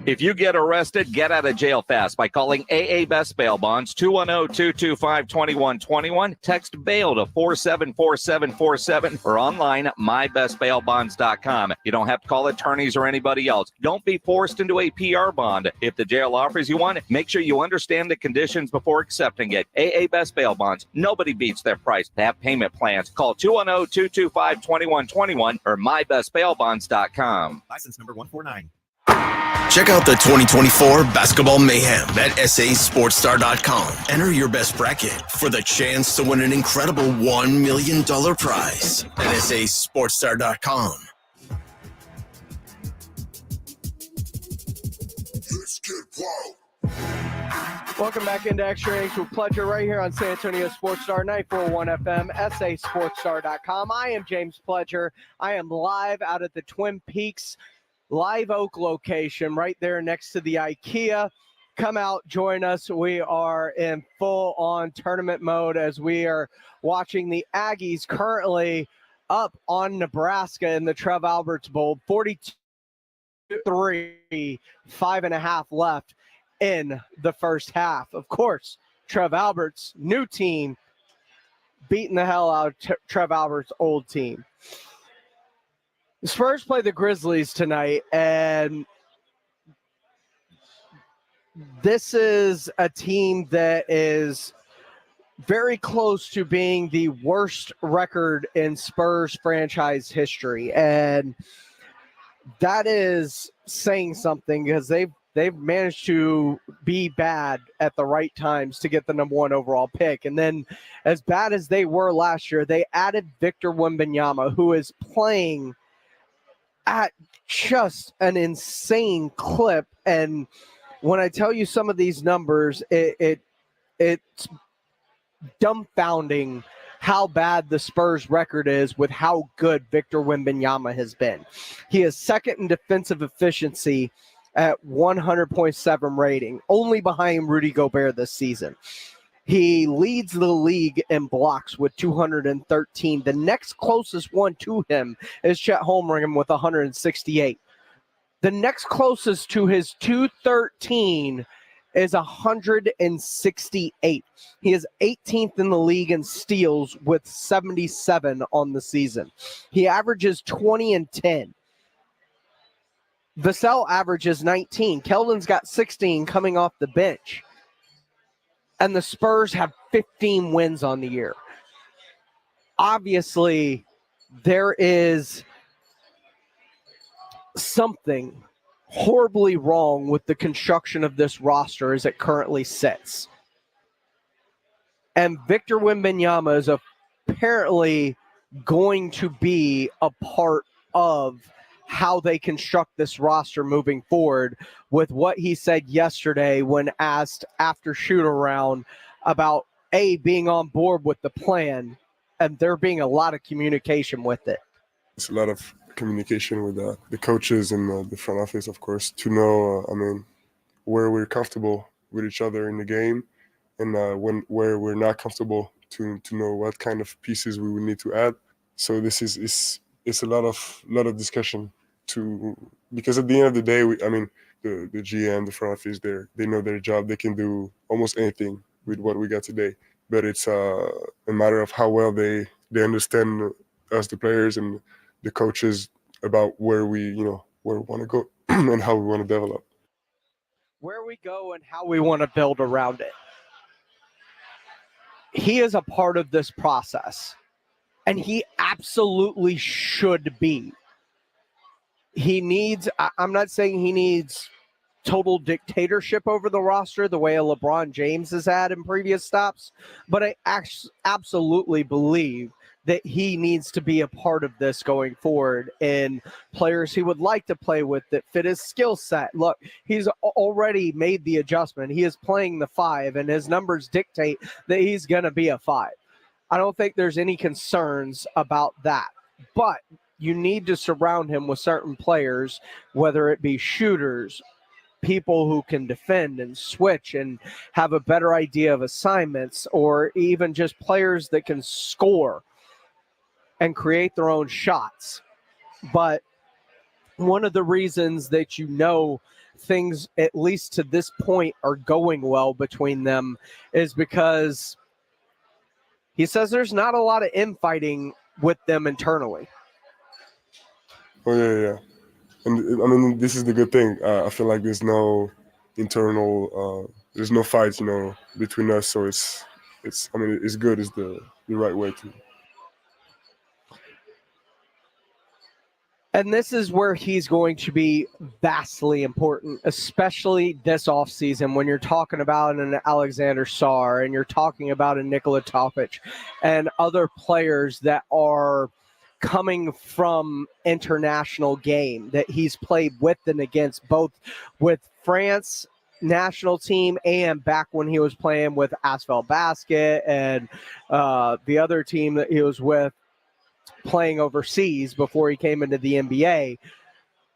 If you get arrested, get out of jail fast by calling AA Best Bail Bonds, 210-225-2121. Text bail to 474747 or online at mybestbailbonds.com. You don't have to call attorneys or anybody else. Don't be forced into a PR bond. If the jail offers you one, make sure you understand the conditions before accepting it. AA Best Bail Bonds. Nobody beats their price. They have payment plans. Call 210-225-2121 or mybestbailbonds.com. License number 149. Check out the 2024 Basketball Mayhem at sasportstar.com. Enter your best bracket for the chance to win an incredible $1 million prize at sasportstar.com. Let's get wild. Welcome back into Extra Innings with Pledger right here on San Antonio Sports Star 941 FM, sasportstar.com. I am James Pledger. I am live out at the Twin Peaks Live Oak location right there next to the IKEA. Come out, join us. We are in full-on tournament mode as we are watching the Aggies currently up on Nebraska in the Trev Alberts Bowl, 42 3, 5.5 left in the first half. Of course, Trev Albert's new team beating the hell out of Trev Albert's old team. The Spurs play the Grizzlies tonight, and this is a team that is very close to being the worst record in Spurs franchise history. And that is saying something because they've managed to be bad at the right times to get the number 1 overall pick. And then as bad as they were last year, they added Victor Wembanyama, who is playing at just an insane clip. And when I tell you some of these numbers, it's dumbfounding how bad the Spurs record is with how good Victor Wembanyama has been. He is second in defensive efficiency at 100.7 rating, only behind Rudy Gobert this season. He leads the league in blocks with 213. The next closest one to him is Chet Holmgren with 168. The next closest to his 213 is 168. He is 18th in the league in steals with 77 on the season. He averages 20 and 10. Vassell averages 19. Keldon's got 16 coming off the bench. And the Spurs have 15 wins on the year. Obviously, there is something horribly wrong with the construction of this roster as it currently sits. And Victor Wembanyama is apparently going to be a part of how they construct this roster moving forward, with what he said yesterday when asked after shoot-around about being on board with the plan, and there being a lot of communication with it. It's a lot of communication with the coaches and the front office, of course, to know, where we're comfortable with each other in the game, and where we're not comfortable, to know what kind of pieces we would need to add. So this is a lot of discussion, because at the end of the day, the GM, the front office, they know their job. They can do almost anything with what we got today. But it's a matter of how well they understand us, the players, and the coaches, about where we want to go and how we want to develop. Where we go and how we want to build around it. He is a part of this process, and he absolutely should be. I'm not saying he needs total dictatorship over the roster the way a LeBron James has had in previous stops, but I absolutely believe that he needs to be a part of this going forward, and players he would like to play with that fit his skill set. Look, he's already made the adjustment. He is playing the 5, and his numbers dictate that he's going to be a 5. I don't think there's any concerns about that, but you need to surround him with certain players, whether it be shooters, people who can defend and switch and have a better idea of assignments, or even just players that can score and create their own shots. But one of the reasons that things, at least to this point, are going well between them is because he says there's not a lot of infighting with them internally. Oh, yeah. And this is the good thing. I feel like there's no internal, there's no fights, between us. So it's good. It's the right way to. And this is where he's going to be vastly important, especially this offseason when you're talking about an Alexander Sarr and you're talking about a Nikola Topic and other players that are coming from international game that he's played with and against, both with France national team and back when he was playing with Asphalt Basket and the other team that he was with playing overseas before he came into the NBA.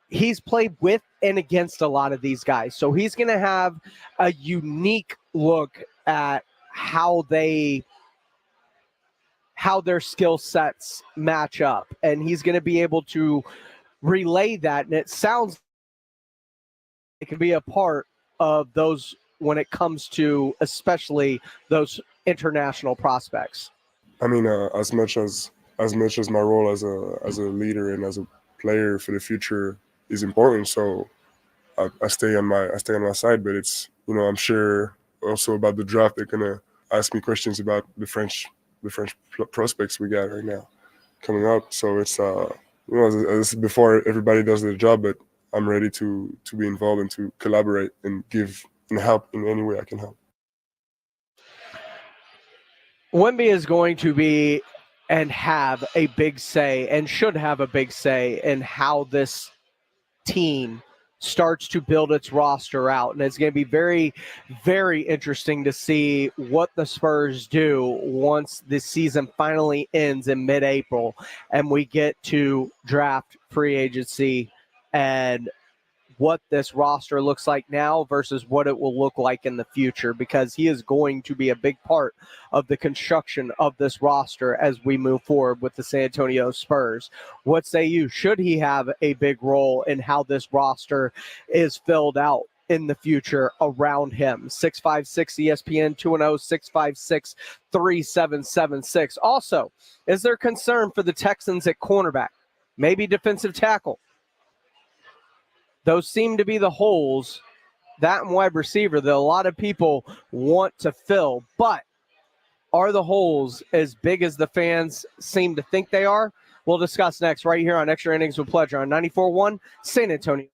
He's played with and against a lot of these guys. So he's going to have a unique look at how their skill sets match up. And he's going to be able to relay that. And it sounds It can be a part of those when it comes to especially those international prospects? I mean, as much as my role as a leader and as a player for the future is important, so I stay on my side. But it's, I'm sure also about the draft, they're gonna ask me questions about the French prospects we got right now coming up. So it's as before everybody does their job, but I'm ready to be involved and to collaborate and give and help in any way I can help. Wemby is going to be and have a big say and should have a big say in how this team starts to build its roster out. And it's going to be very, very interesting to see what the Spurs do once this season finally ends in mid-April and we get to draft free agency and what this roster looks like now versus what it will look like in the future, because he is going to be a big part of the construction of this roster as we move forward with the San Antonio Spurs. What say you? Should he have a big role in how this roster is filled out in the future around him? 656 ESPN 210-656-3776. Also, is there concern for the Texans at cornerback? Maybe defensive tackle? Those seem to be the holes, that and wide receiver, that a lot of people want to fill. But are the holes as big as the fans seem to think they are? We'll discuss next right here on Extra Innings with Pleasure on 94.1 San Antonio.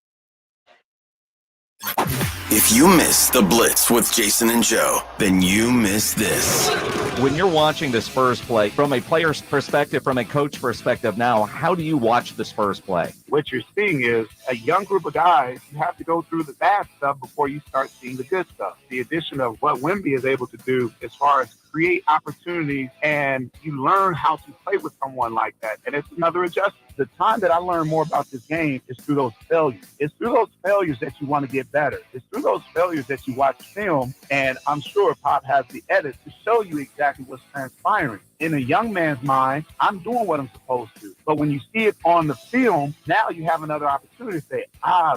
If you miss the Blitz with Jason and Joe, then you miss this. When you're watching the Spurs play, from a player's perspective, from a coach perspective now, how do you watch the Spurs play? What you're seeing is a young group of guys. You have to go through the bad stuff before you start seeing the good stuff. The addition of what Wemby is able to do as far as create opportunities, and you learn how to play with someone like that. And it's another adjustment. The time that I learned more about this game is through those failures. It's through those failures that you want to get better. It's through those failures that you watch film, and I'm sure Pop has the edit to show you exactly what's transpiring. In a young man's mind, I'm doing what I'm supposed to. But when you see it on the film, now you have another opportunity to say,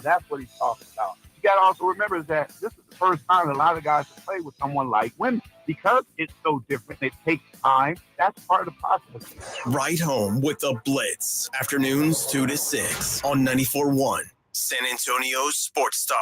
that's what he's talking about. You got to also remember that this is the first time that a lot of guys have played with someone like Wemby. Because it's so different, it takes time. That's part of the process. Right home with the Blitz. Afternoons 2 to 6 on 94.1 San Antonio's Sports Star.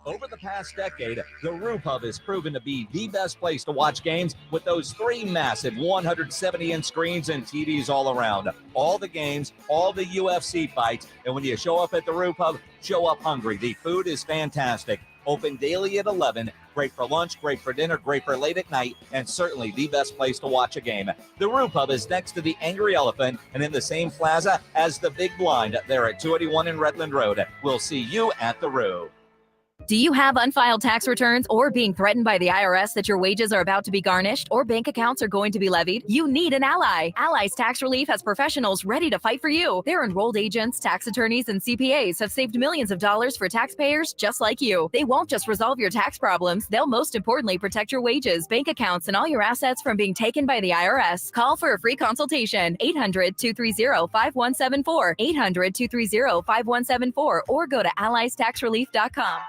Over the past decade, the Roo Pub has proven to be the best place to watch games with those three massive 170-inch screens and TVs all around. All the games, all the UFC fights, and when you show up at the Roo Pub, show up hungry. The food is fantastic. Open daily at 11. Great for lunch, great for dinner, great for late at night, and certainly the best place to watch a game. The Roo Pub is next to the Angry Elephant and in the same plaza as the Big Blind there at 281 in Redland Road. We'll see you at the Roo. Do you have unfiled tax returns or being threatened by the IRS that your wages are about to be garnished or bank accounts are going to be levied? You need an ally. Allies Tax Relief has professionals ready to fight for you. Their enrolled agents, tax attorneys, and CPAs have saved millions of dollars for taxpayers just like you. They won't just resolve your tax problems. They'll most importantly protect your wages, bank accounts, and all your assets from being taken by the IRS. Call for a free consultation. 800-230-5174. 800-230-5174 or go to alliestaxrelief.com.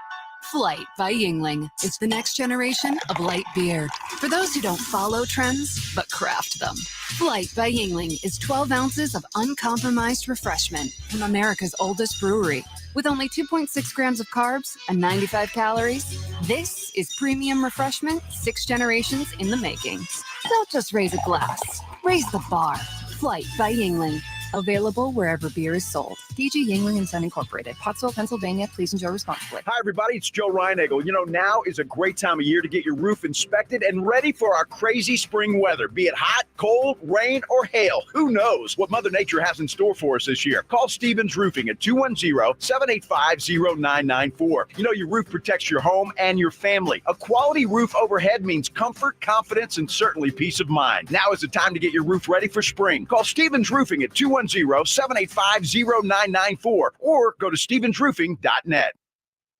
Flight by Yingling. It's the next generation of light beer. For those who don't follow trends, but craft them. Flight by Yingling is 12 ounces of uncompromised refreshment from America's oldest brewery. With only 2.6 grams of carbs and 95 calories, this is premium refreshment 6 generations in the making. Don't just raise a glass, raise the bar. Flight by Yingling. Available wherever beer is sold. DG Yingling & Son Incorporated, Pottsville, Pennsylvania. Please enjoy responsibly. Hi, everybody. It's Joe Reinagel. Now is a great time of year to get your roof inspected and ready for our crazy spring weather. Be it hot, cold, rain, or hail. Who knows what Mother Nature has in store for us this year? Call Stevens Roofing at 210-785-0994. Your roof protects your home and your family. A quality roof overhead means comfort, confidence, and certainly peace of mind. Now is the time to get your roof ready for spring. Call Stevens Roofing at 210-785-0994 or go to stevensroofing.net.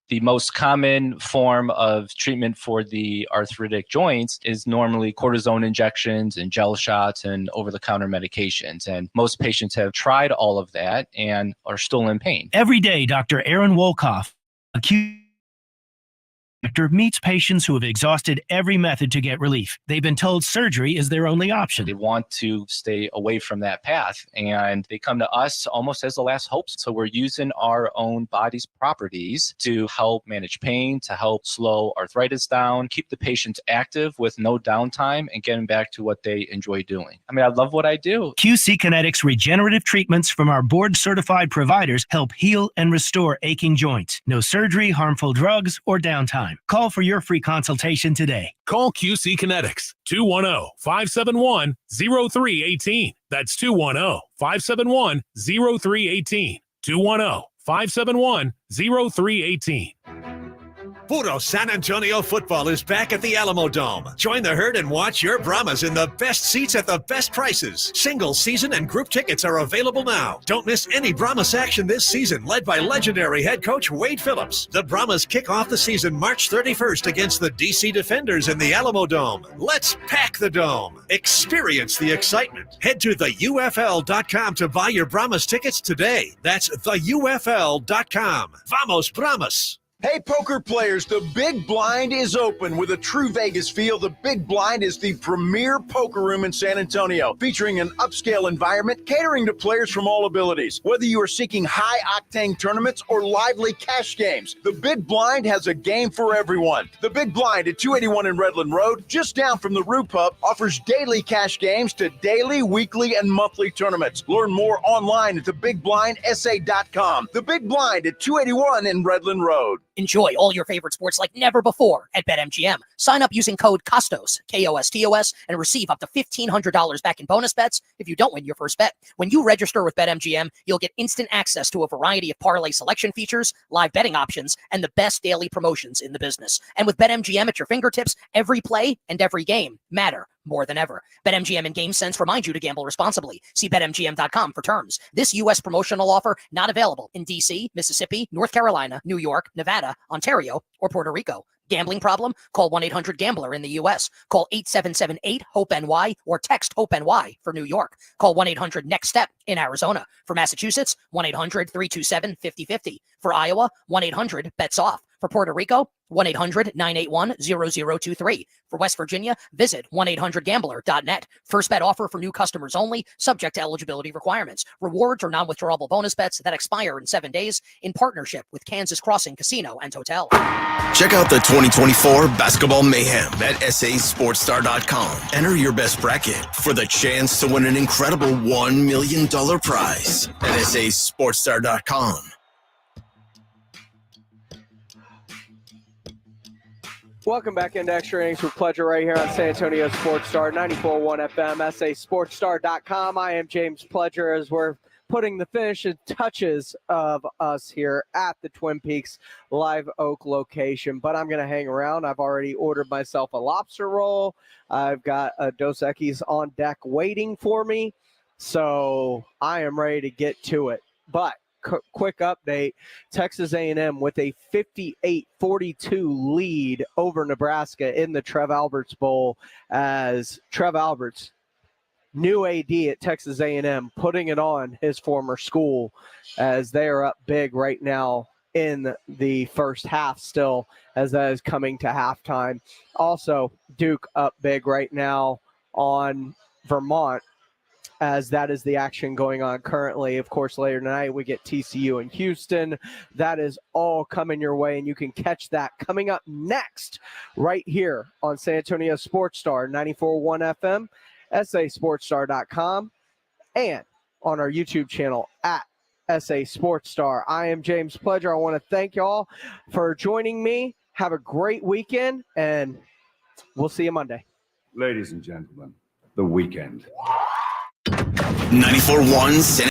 The most common form of treatment for the arthritic joints is normally cortisone injections and gel shots and over-the-counter medications. And most patients have tried all of that and are still in pain. Every day, Dr. Aaron Wolkoff, acute Doctor meets patients who have exhausted every method to get relief. They've been told surgery is their only option. They want to stay away from that path, and they come to us almost as the last hope. So we're using our own body's properties to help manage pain, to help slow arthritis down, keep the patients active with no downtime, and get them back to what they enjoy doing. I mean, I love what I do. QC Kinetics regenerative treatments from our board-certified providers help heal and restore aching joints. No surgery, harmful drugs, or downtime. Call for your free consultation today. Call QC Kinetics, 210-571-0318. That's 210-571-0318. 210-571-0318. Puro San Antonio football is back at the Alamo Dome. Join the herd and watch your Brahmas in the best seats at the best prices. Single, season, and group tickets are available now. Don't miss any Brahmas action this season, led by legendary head coach Wade Phillips. The Brahmas kick off the season March 31st against the DC Defenders in the Alamo Dome. Let's pack the Dome. Experience the excitement. Head to theufl.com to buy your Brahmas tickets today. That's theufl.com. Vamos Brahmas! Hey, poker players, the Big Blind is open. With a true Vegas feel, the Big Blind is the premier poker room in San Antonio, featuring an upscale environment catering to players from all abilities. Whether you are seeking high-octane tournaments or lively cash games, the Big Blind has a game for everyone. The Big Blind at 281 in Redland Road, just down from the Roo Pub, offers daily cash games to daily, weekly, and monthly tournaments. Learn more online at thebigblindsa.com. The Big Blind at 281 in Redland Road. Enjoy all your favorite sports like never before at BetMGM. Sign up using code KOSTOS, KOSTOS, and receive up to $1,500 back in bonus bets if you don't win your first bet. When you register with BetMGM, you'll get instant access to a variety of parlay selection features, live betting options, and the best daily promotions in the business. And with BetMGM at your fingertips, every play and every game matter more than ever. BetMGM and GameSense remind you to gamble responsibly. See BetMGM.com for terms. This U.S. promotional offer not available in D.C., Mississippi, North Carolina, New York, Nevada, Ontario, or Puerto Rico. Gambling problem? Call 1-800-GAMBLER in the U.S. Call 877-8-HOPE-NY or text HOPE-NY for New York. Call 1-800-NEXT-STEP in Arizona. For Massachusetts, 1-800-327-5050. For Iowa, 1-800-BETS-OFF. For Puerto Rico, 1-800-981-0023. For West Virginia, visit 1-800-GAMBLER.net. First bet offer for new customers only, subject to eligibility requirements. Rewards or non-withdrawable bonus bets that expire in 7 days in partnership with Kansas Crossing Casino and Hotel. Check out the 2024 Basketball Mayhem at sasportstar.com. Enter your best bracket for the chance to win an incredible $1 million prize at sasportstar.com. Welcome back into Extra Innings with Pleasure right here on San Antonio Sports Star, 94.1 FM, sasportstar.com. I am James Pledger as we're putting the finishing touches of us here at the Twin Peaks Live Oak location. But I'm going to hang around. I've already ordered myself a lobster roll. I've got a Dos Equis on deck waiting for me. So I am ready to get to it. But quick update, Texas A&M with a 58-42 lead over Nebraska in the Trev Alberts Bowl, as Trev Alberts, new AD at Texas A&M, putting it on his former school, as they are up big right now in the first half still, as that is coming to halftime. Also, Duke up big right now on Vermont, as that is the action going on currently. Of course, later tonight we get TCU and Houston. That is all coming your way, and you can catch that coming up next right here on San Antonio Sports Star, 94.1 FM, sasportstar.com, and on our YouTube channel at SA Sports Star. I am James Pledger. I want to thank y'all for joining me. Have a great weekend, and we'll see you Monday. Ladies and gentlemen, the weekend. 94.1